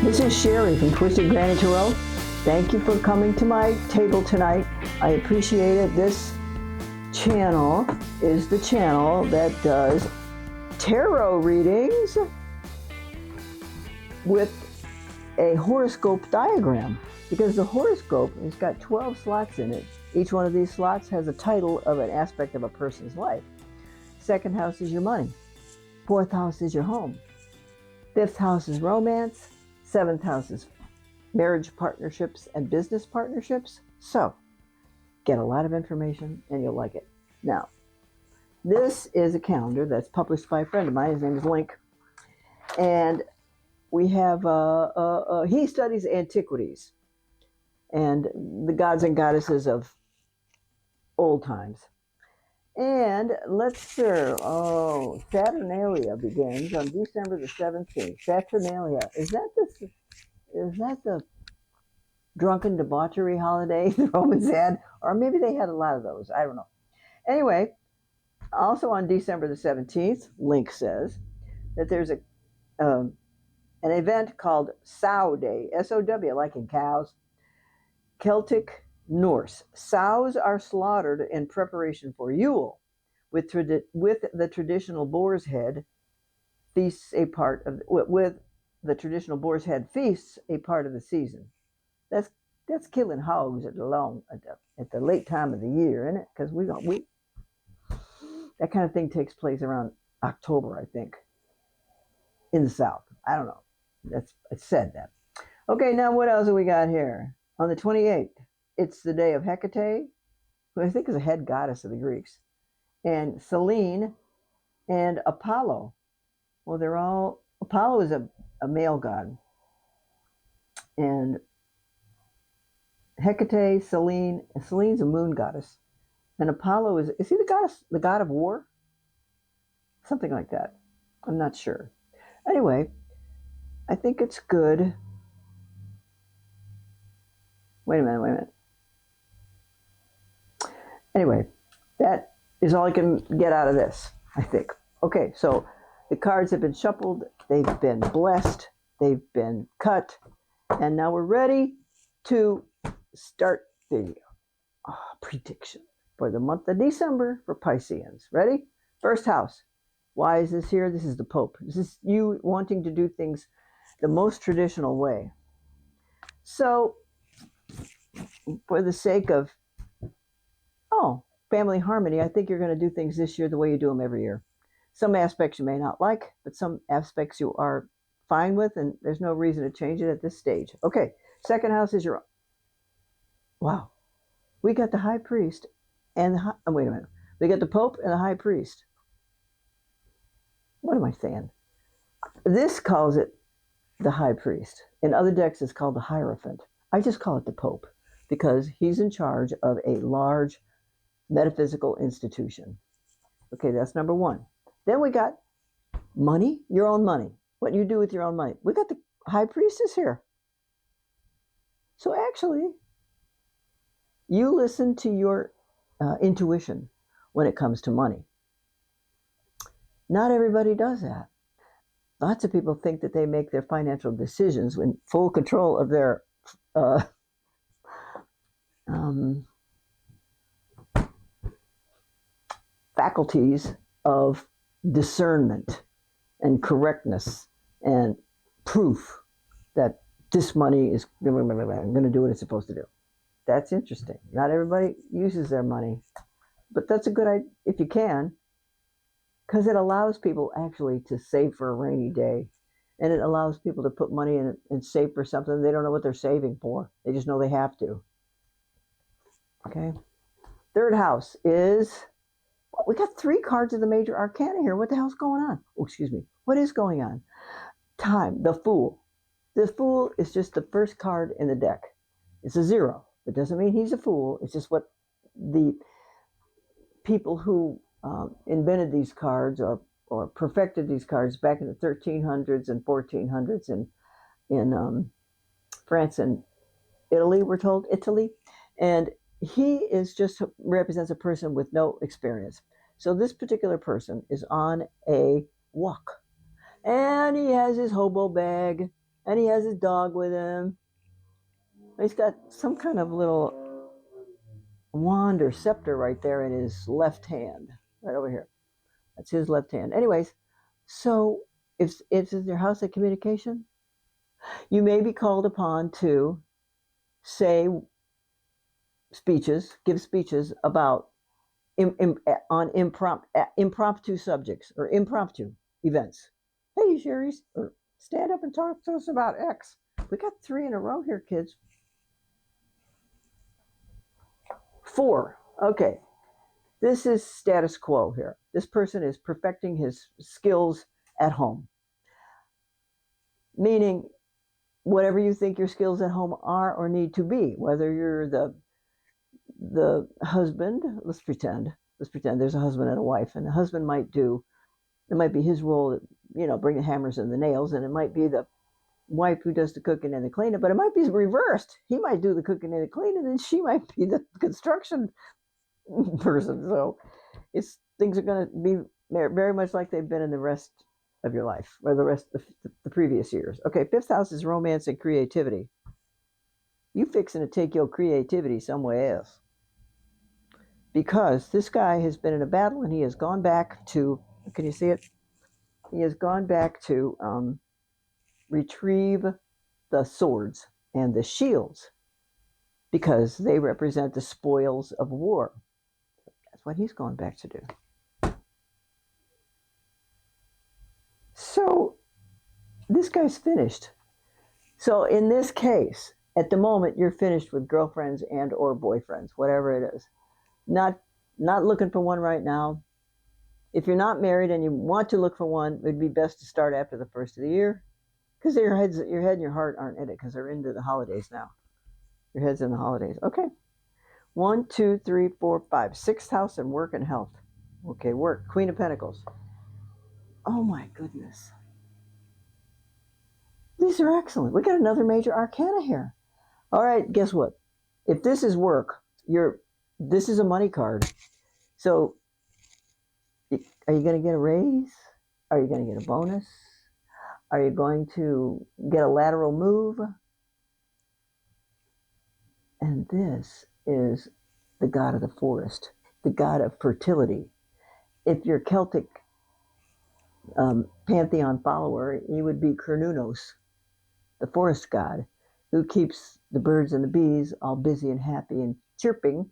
This is Sherry from Twisted Granny Tarot. Thank you for coming to my table tonight. I appreciate it. This channel is the channel that does tarot readings with a horoscope diagram, because the horoscope has got 12 slots in it. Each one of these slots has a title of an aspect of a person's life. Second house is your money. Fourth house is your home. Fifth house is romance. Seventh house is marriage partnerships and business partnerships. So, get a lot of information and you'll like it. Now, this is a calendar that's published by a friend of mine. His name is Link. And we have, he studies antiquities and the gods and goddesses of old times. And let's see, Saturnalia begins on December the 17th. Saturnalia, is that the drunken debauchery holiday the Romans had? Or maybe they had a lot of those, I don't know. Anyway, also on December the 17th, Link says that there's an event called Sow Day, S-O-W, like in cows. Celtic Norse. Sows are slaughtered in preparation for Yule, with the traditional boar's head feasts a part of the season. That's killing hogs at the late time of the year, isn't it? Because we that kind of thing takes place around October, I think, in the South. I don't know. It said that. Okay, now what else have we got here? On the 28th, it's the day of Hecate, who I think is a head goddess of the Greeks, and Selene and Apollo. Well, Apollo is a male god, and Hecate, Selene's a moon goddess, and Apollo is he the god of war? Something like that. I'm not sure. Anyway, I think it's good. Wait a minute. Anyway, that is all I can get out of this, I think. Okay, so the cards have been shuffled, they've been blessed, they've been cut, and now we're ready to start the prediction for the month of December for Pisceans. Ready? First house. Why is this here? This is the Pope. This is you wanting to do things the most traditional way. So, for the sake of family harmony, I think you're going to do things this year the way you do them every year. Some aspects you may not like, but some aspects you are fine with, and there's no reason to change it at this stage. Okay, second house is your... Wow. We got the high priest and wait a minute. We got the Pope and the high priest. What am I saying? This calls it the high priest. In other decks, it's called the Hierophant. I just call it the Pope because he's in charge of a large metaphysical institution. Okay, that's number one. Then we got money, your own money. What you do with your own money. We got the high priestess here. So actually, you listen to your intuition when it comes to money. Not everybody does that. Lots of people think that they make their financial decisions in full control of their faculties of discernment and correctness and proof that this money is going to do what it's supposed to do. That's interesting. Not everybody uses their money, but that's a good idea if you can, because it allows people actually to save for a rainy day, and it allows people to put money in and save for something they don't know what they're saving for. They just know they have to. Okay. Third house is... We got 3 cards of the major arcana here. What the hell's going on? Oh, excuse me. What is going on? Time. The Fool. The Fool is just the first card in the deck. It's a 0. It doesn't mean he's a fool. It's just what the people who invented these cards or perfected these cards back in the 1300s and 1400s in France and Italy, we're told. Italy. And he is just represents a person with no experience. So this particular person is on a walk, and he has his hobo bag, And he has his dog with him. He's got some kind of little wand or scepter right there in his left hand, right over here. That's his left hand. Anyways, so if it's your house of communication, you may be called upon to say speeches, give speeches about on impromptu subjects or impromptu events. Hey, Sherry, or stand up and talk to us about X. We got 3 in a row here, kids. 4. Okay. This is status quo here. This person is perfecting his skills at home. Meaning, whatever you think your skills at home are or need to be, whether you're the husband, let's pretend there's a husband and a wife, and the husband might it might be his role, bring the hammers and the nails, and it might be the wife who does the cooking and the cleaning, but it might be reversed. He might do the cooking and the cleaning, and she might be the construction person. So things are going to be very much like they've been in the rest of your life, or the rest of the previous years. Okay, 5th house is romance and creativity. You fixing to take your creativity somewhere else. Because this guy has been in a battle and he has gone back to, can you see it? He has gone back to retrieve the swords and the shields because they represent the spoils of war. That's what he's gone back to do. So this guy's finished. So in this case, at the moment, you're finished with girlfriends and or boyfriends, whatever it is. Not looking for one right now. If you're not married and you want to look for one, it'd be best to start after the first of the year, because your head and your heart aren't in it, because they're into the holidays now. Your head's in the holidays. Okay. 1, 2, 3, 4, 5. 6th house and work and health. Okay, work. Queen of Pentacles. Oh my goodness. These are excellent. We got another major arcana here. All right, guess what? If this is work, this is a money card. So are you going to get a raise? Are you going to get a bonus? Are you going to get a lateral move? And this is the god of the forest, the god of fertility. If you're Celtic pantheon follower, he would be Cernunnos, the forest god, who keeps the birds and the bees all busy and happy and chirping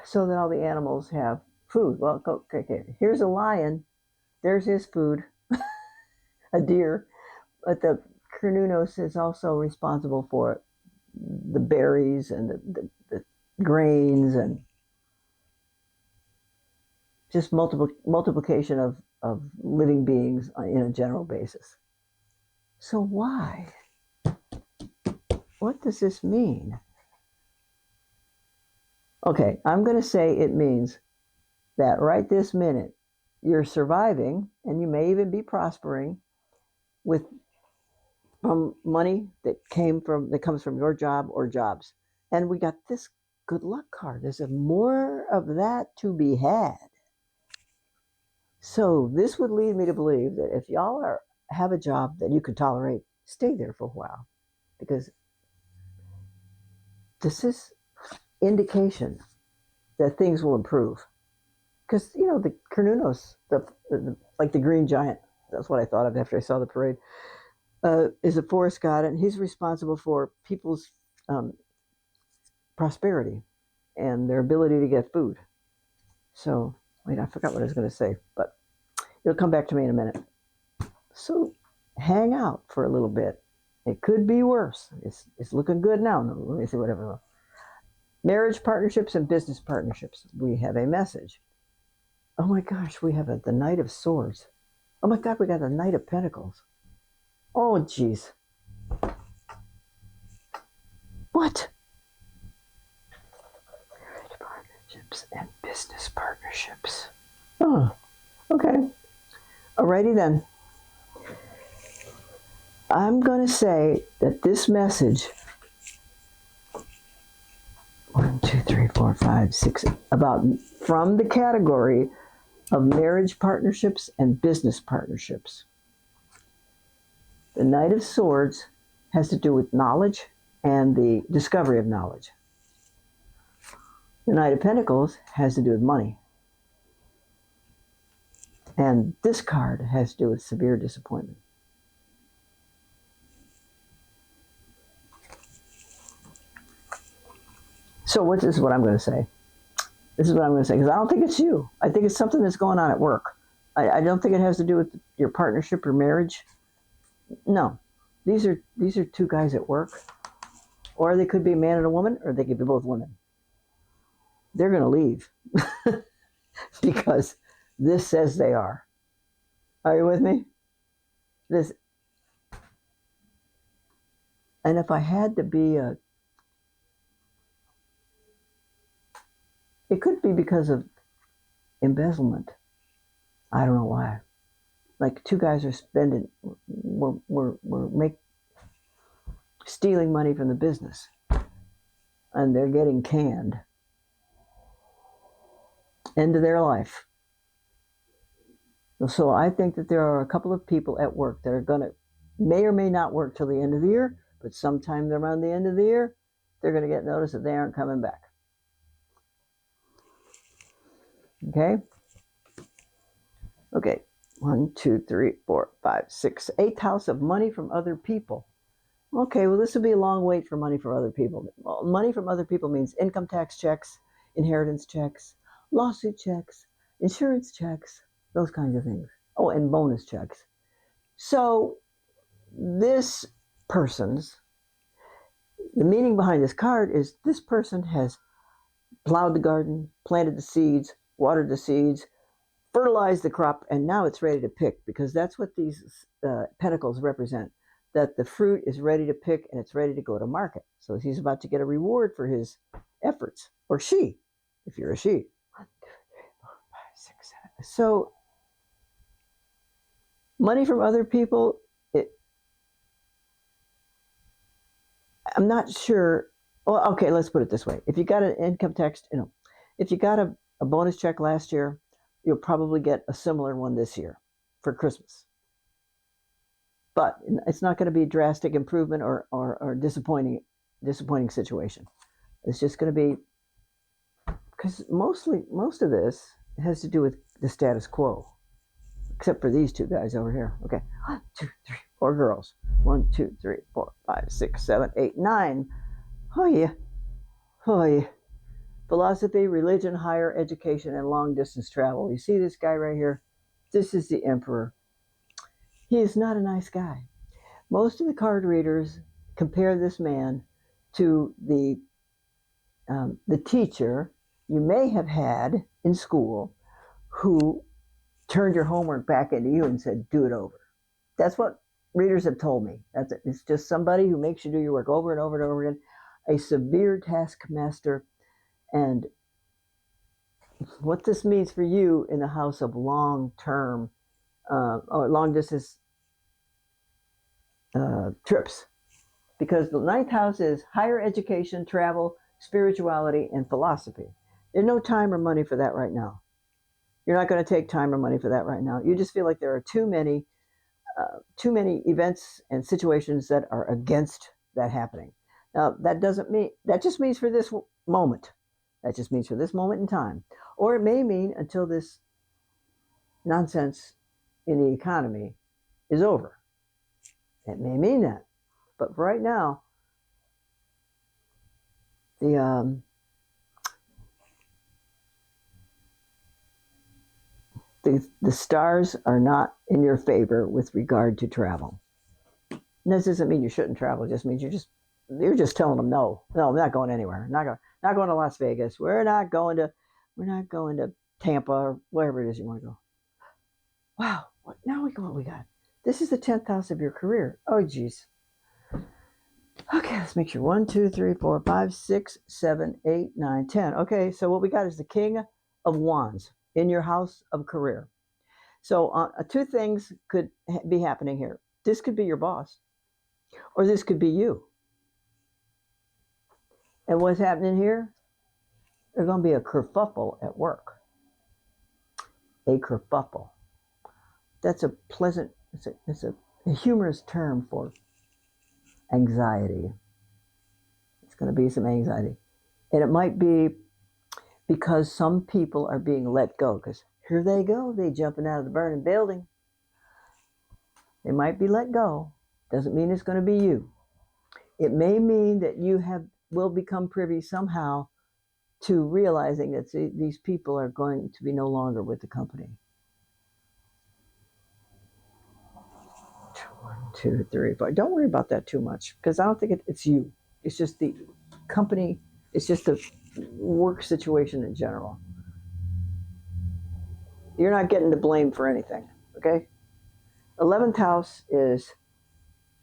so that all the animals have food. Well, okay, here's a lion. There's his food, a deer. But the Cernunnos is also responsible for the berries and the grains and just multiplication of living beings in a general basis. So why? What does this mean? Okay, I'm going to say it means that right this minute, you're surviving, and you may even be prospering with money that comes from your job or jobs. And we got this good luck card. There's more of that to be had. So this would lead me to believe that if y'all have a job that you can tolerate, stay there for a while, because this is indication that things will improve. Because, the Cernunnos, like the green giant, that's what I thought of after I saw the parade, is a forest god, and he's responsible for people's prosperity and their ability to get food. So, wait, I forgot what I was going to say, but it'll come back to me in a minute. So, hang out for a little bit. It could be worse. It's looking good now. No, let me see whatever. Marriage partnerships and business partnerships. We have a message. Oh my gosh, we have the Knight of Swords. Oh my God, we got the Knight of Pentacles. Oh, geez. What? Marriage partnerships and business partnerships. Oh, okay. Alrighty then. I'm going to say that this message, 1, 2, 3, 4, 5, 6, about from the category of marriage partnerships and business partnerships. The Knight of Swords has to do with knowledge and the discovery of knowledge. The Knight of Pentacles has to do with money. And this card has to do with severe disappointment. So this is what I'm going to say. This is what I'm going to say, because I don't think it's you. I think it's something that's going on at work. I don't think it has to do with your partnership or marriage. No. These are two guys at work. Or they could be a man and a woman, or they could be both women. They're going to leave. Because this says they are. Are you with me? This. And if I had to be it could be because of embezzlement. I don't know why. Like two guys are stealing money from the business, and they're getting canned. End of their life. So I think that there are a couple of people at work that are may or may not work till the end of the year, but sometime around the end of the year, they're going to get notice that they aren't coming back. Okay? Okay. 1, 2, 3, 4, 5, 6. 8th house of money from other people. Okay, well, this would be a long wait for money from other people. Well, money from other people means income tax checks, inheritance checks, lawsuit checks, insurance checks, those kinds of things. Oh, and bonus checks. So the meaning behind this card is this person has plowed the garden, planted the seeds, watered the seeds, fertilized the crop, and now it's ready to pick, because that's what these pentacles represent, that the fruit is ready to pick and it's ready to go to market. So he's about to get a reward for his efforts, or she, if you're a she. 1, 2, 3, 4, 5, 6, 7. So money from other people, I'm not sure. Well, okay, let's put it this way. If you got an income tax, if you got a bonus check last year, you'll probably get a similar one this year for Christmas. But it's not going to be a drastic improvement or disappointing situation. It's just going to be, because most of this has to do with the status quo, except for these two guys over here. Okay, 1, 2, 3, 4 girls. 1, 2, 3, 4, 5, 6, 7, 8, 9. Oh yeah. Oh yeah. Philosophy, religion, higher education, and long distance travel. You see this guy right here? This is the Emperor. He is not a nice guy. Most of the card readers compare this man to the teacher you may have had in school who turned your homework back into you and said, do it over. That's what readers have told me. It's just somebody who makes you do your work over and over and over again. A severe taskmaster. And what this means for you in the house of long-term or long-distance trips. Because the 9th house is higher education, travel, spirituality, and philosophy. There's no time or money for that right now. You're not going to take time or money for that right now. You just feel like there are too many events and situations that are against that happening. Now, that just means for this moment. That just means for this moment in time. Or it may mean until this nonsense in the economy is over. It may mean that. But for right now, the stars are not in your favor with regard to travel. And this doesn't mean you shouldn't travel. It just means you're just telling them no. No, I'm not going anywhere. Not going to Las Vegas. We're not going to Tampa or wherever it is you want to go. Wow. Now we got. This is the 10th house of your career. Oh, geez. Okay, let's make sure. 1, 2, 3, 4, 5, 6, 7, 8, 9, 10. Okay, so what we got is the King of Wands in your house of career. So two things could be happening here. This could be your boss, or this could be you. And what's happening here? There's going to be a kerfuffle at work. A kerfuffle. That's a pleasant. It's a a humorous term for anxiety. It's going to be some anxiety. And it might be because some people are being let go, because here they go, they jumping out of the burning building. They might be let go. Doesn't mean it's going to be you. It may mean that you will become privy somehow to realizing that these people are going to be no longer with the company. 1, 2, 3, 4. Don't worry about that too much, because I don't think it's you. It's just the company. It's just the work situation in general. You're not getting the blame for anything, okay? 11th house is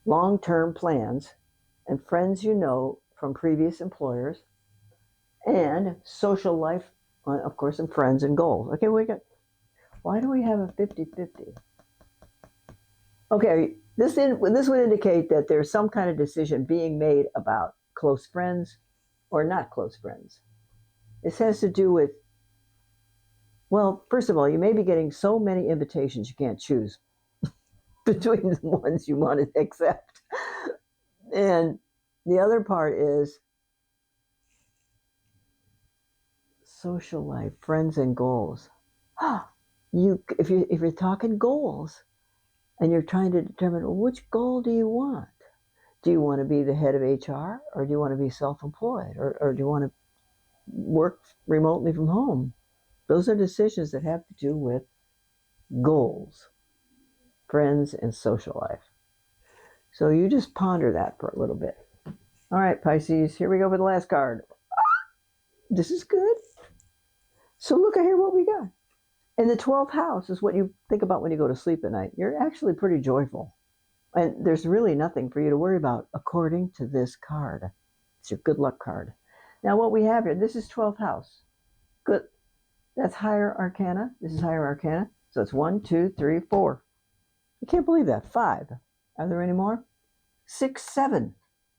long-term plans and friends you know from previous employers, and social life, of course, and friends and goals. Okay, why do we have a 50-50? Okay, this would indicate that there's some kind of decision being made about close friends or not close friends. This has to do with, well, first of all, you may be getting so many invitations you can't choose between the ones you want to accept. And the other part is social life, friends and goals. If you're talking goals and you're trying to determine, well, which goal do you want? Do you want to be the head of HR, or do you want to be self-employed, or do you want to work remotely from home? Those are decisions that have to do with goals, friends, and social life. So you just ponder that for a little bit. All right, Pisces, here we go for the last card. This is good. So look at here what we got. And the 12th house is what you think about when you go to sleep at night. You're actually pretty joyful. And there's really nothing for you to worry about according to this card. It's your good luck card. Now what we have here, this is 12th house. Good. That's higher arcana. This is higher arcana. So it's 1, 2, 3, 4. I can't believe that. 5. Are there any more? 6, 7.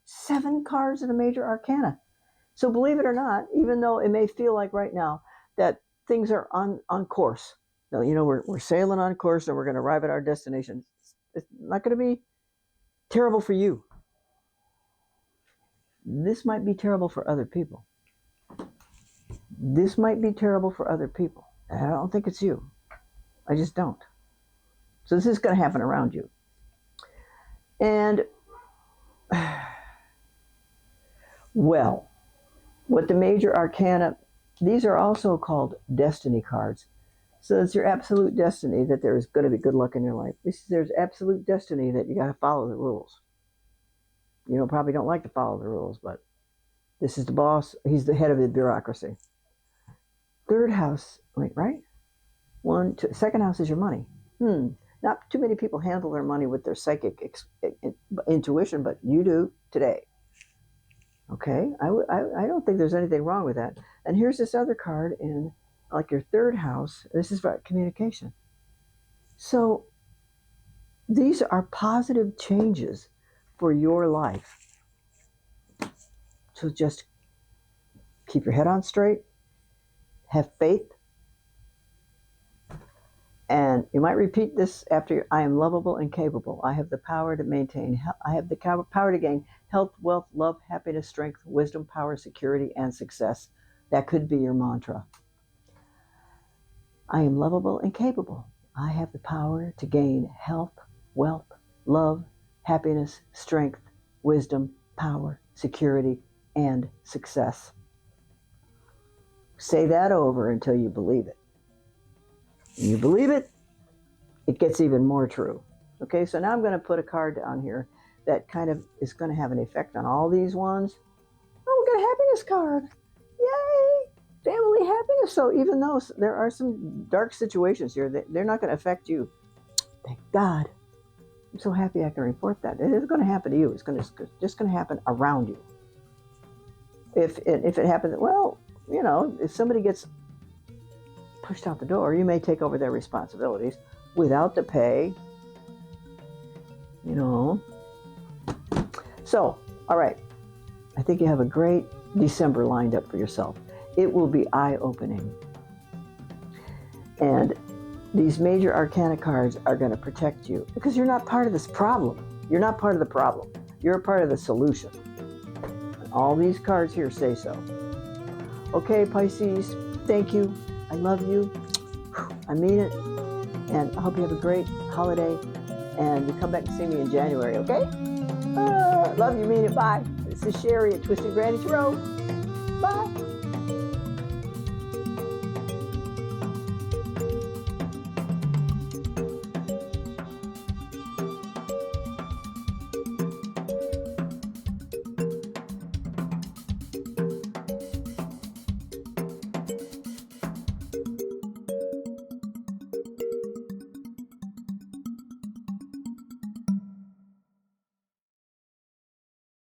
7 cards in the major arcana. So believe it or not, even though it may feel like right now that things are on course. Now, you know, we're sailing on course and we're going to arrive at our destination. It's not going to be terrible for you. This might be terrible for other people. This might be terrible for other people. And I don't think it's you. I just don't. So this is going to happen around you. And, well, what the major arcana, these are also called destiny cards. So it's your absolute destiny that there's going to be good luck in your life. There's absolute destiny that you got to follow the rules. You know, probably don't like to follow the rules, but this is the boss. He's the head of the bureaucracy. 3rd house, wait, right? 1, 2, 2nd house is your money. Not too many people handle their money with their psychic intuition, but you do today. Okay, I don't think there's anything wrong with that. And here's this other card in like your 3rd house. This is about communication. So these are positive changes for your life. So just keep your head on straight, have faith, and you might repeat this after, I am lovable and capable. I have the power to maintain, I have the power to gain health, wealth, love, happiness, strength, wisdom, power, security, and success. That could be your mantra. I am lovable and capable. I have the power to gain health, wealth, love, happiness, strength, wisdom, power, security, and success. Say that over until you believe it. When you believe it, it gets even more true. Okay, so now I'm going to put a card down here that kind of is going to have an effect on all these ones. Oh, we got a happiness card. Yay! Family happiness. So even though there are some dark situations here, they're not going to affect you. Thank God. I'm so happy I can report that. It is going to happen to you. It's just going to happen around you. If it happens, well, you know, if somebody gets pushed out the door, you may take over their responsibilities without the pay, you know. So, all right. I think you have a great December lined up for yourself. It will be eye-opening. And these major arcana cards are going to protect you because you're not part of this problem. You're not part of the problem. You're a part of the solution. And all these cards here say so. Okay, Pisces, thank you. I love you. I mean it. And I hope you have a great holiday. And you come back and see me in January, okay? Love you, mean it. Bye. This is Sherry at Twisted Granny Tarot. Bye.